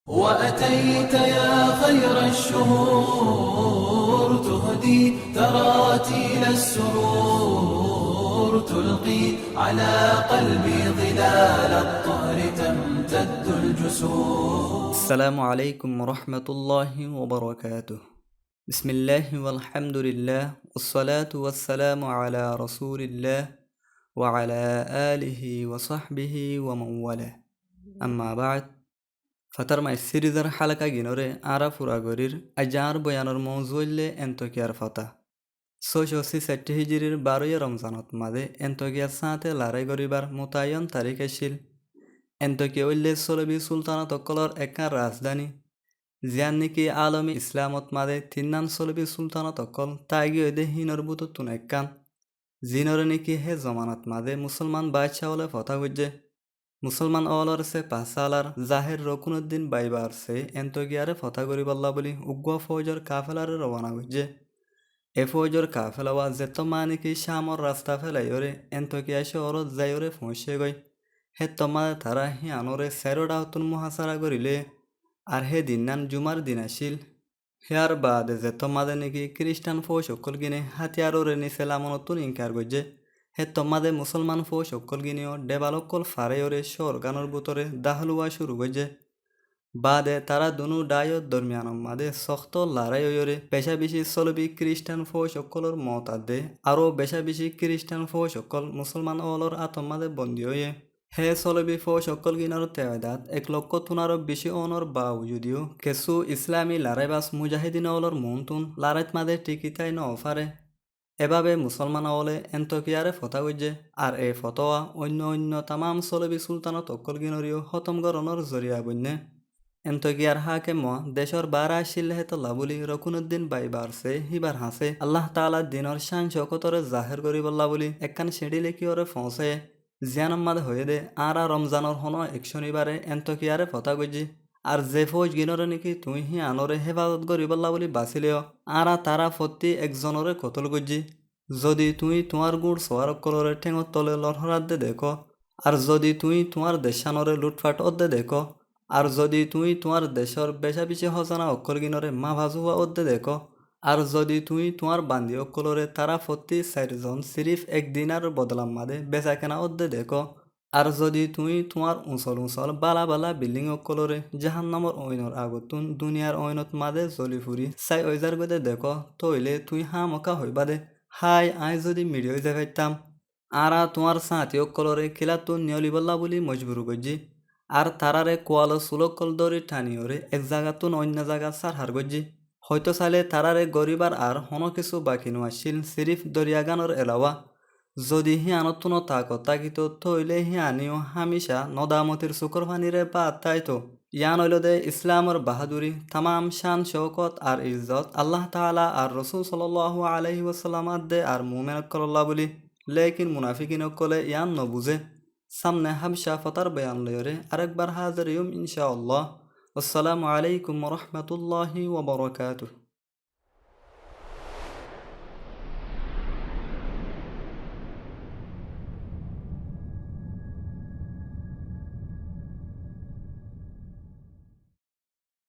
وأتيت يا خير الشهور تهدي تراتيل السرور تلقي على قلبي ظلال الطهر تمتد الجسور. السلام عليكم ورحمة الله وبركاته. بسم الله والحمد لله والصلاة والسلام على رسول الله وعلى آله وصحبه ومن والاه. أما بعد فترمى السيريزر حلقة جنوري عرف راغورير أجار بيانر موضوع اللي انتوكيار فتح سوشو سی سٹھ ہجریر 12 رمضانت ماده انطاکیہ ساتھ لড়াই করিবার মোতায়েন তারিখ আছিল। انطاکیہ উল্লে صلیبی সুলতানত অকলৰ একান ৰাজধানী জিয়ান নেকি আলমী ইছলামত মাদে তিন্নান صلیبی সুলতানত অকল তাগিয়দে হিনর বুতুন একান জিনর নেকি হে জমানত মাদে মুসলমান বাদশাহলে ফতা গুজে মুসলমান অলর সে পাসালার জাহির রকুনুদ্দিন বাইবার সে انطاکیয়ারে ফতা করিবাল্লা বলি উগ্র ফৌজর কাফেলারে রওনা গুজে এ ফৌজর কাফেলাওয়া যেত মানিকি শামর রাস্তা ফেলাইরে انطاکیয়া শহরত যাইরে পৌঁছে গই হে তোমাদের তারা হি আনরে সেরোডাউতুন মুহাসারা করিলে আর হে দিনান জুমার দিন আসিল হেয়ার বাদে যে তোমাদের নাকি খ্রিস্টান ফৌজ সকল গিনে হাতিয়াররে নিসেলামনতুন ইনকার গজে হে তোমাদের মুসলমান ফৌজ সকল গিনেও ডেবালকল ফারেয়রে শহরগানোর বুতরে দাহলুয়া শুরু গজে বাদে তারা দুনু ডায়ত দরমিয়ানম মাদে শক্ত লড়াই হইরে বেশা বেশি সলবি খ্রিস্টান ফৌজ সকলর মত আদে আরও বেশা বেশি খ্রিস্টান ফৌজ সকল মুসলমান অলর আতমাদে বন্দী হয়ে হে সলবি ফৌজ সকল গিনার তেদাত 1,00,000 বেশি অনর বাউজুদিও কেসু ইসলামী লড়াইবাস মুজাহিদিন অলর মনতুন লড়াইত মাদে টিকিতাই নফারে এভাবে মুসলমান অলে এন্তকিয়ারে ফতা গজে আর এই ফতোয়া অন্য তামাম সলবি সুলতানত অকল গিনরিও হতমগরণর জরিয়া বন্যে انطاکیয়ার হাকেম দেশর 12 শিল্লেহেতল্লা বলি রকুনুদ্দিন বাইবারসে হিবার হাসে আল্লাহ তাআলা দিনর শান শকতরে জাহির করিবল্লা বলি একখান সিঁড়ি লেখিয়রে পৌঁছে জিয়ানম্মাদ হয়ে দে আরা রমজানর হনো এক শনিবারে انطاکیয়ারে ফতা গজি আর যে ফৌজ গিনরে নাকি তুই হি আনরে হেফাজত করিবল্লা বলি বাঁচিলেও আরা তারা ফতি একজনরে কতল গজি যদি তুই তোমার গুড় সোয়ার কলরে ঠেঙত তলে লড়হরাত দে দেখো আর যদি তুই তোমার দেশানরে লুটফাট অদ্দে দেখো আর যদি তুই তোমার দেশর বেশা বেশি হসানা অক্ষর গিনরে মা ভাজু হওয়া অদ্দে দেখো আর যদি তুই তোমার বান্দি অক্ষলরে তারা ফতি 4 জন সিরিফ এক দিনার বদলাম মাদে বেচা কেনা অদ্দে দেখো আর যদি তুই তোমার উঁচল বালা বালা বিল্ডিং অক্ষলরে জাহান্নামর ঐনর আগতুন দুনিয়ার ঐনত মাদে জলি ফুরি চাই ঐজার গদে দেখো তইলে তুই হামকা হইবা দে হাই আই যদি মিডিয়া হয়ে যাইতাম আরা তোমার সাথী অক্ষলরে খিলাতুন নিয়লিবল্লা বলি মজবুর গজি আর তারারে কোয়ালো সুলকল দরি টানিওরে এক জায়গাতুন অন্য জায়গা সার হার গজি হয়তো চাইলে তারারে গরিবার আর হনো কিছু বাকি নোয়াছিল সিরিফ দরিয়াগানোর এলাওয়া যদি হি আনতুন তাকিত থইলে হি আনিও হামিশা নদামতির শুকর ফানিরে বা তাইতো ইয়ান হইল দে ইসলামর বাহাদুরি তামাম শান শৌকত আর ইজ্জত আল্লাহ তাআলা আর রসুল সাল্লাল্লাহু আলাইহি ওয়াসাল্লাম দে আর মুমিন কল্লা বলি লেকিন মুনাফিকিন কলে ইয়ান নবুঝে সামনে হাবশা ফতার বয়ান লয়রে আরেকবার হাজির ইনশাআল্লাহ। আসসালামু আলাইকুম ওয়া রাহমাতুল্লাহি ওয়া বারাকাতুহু।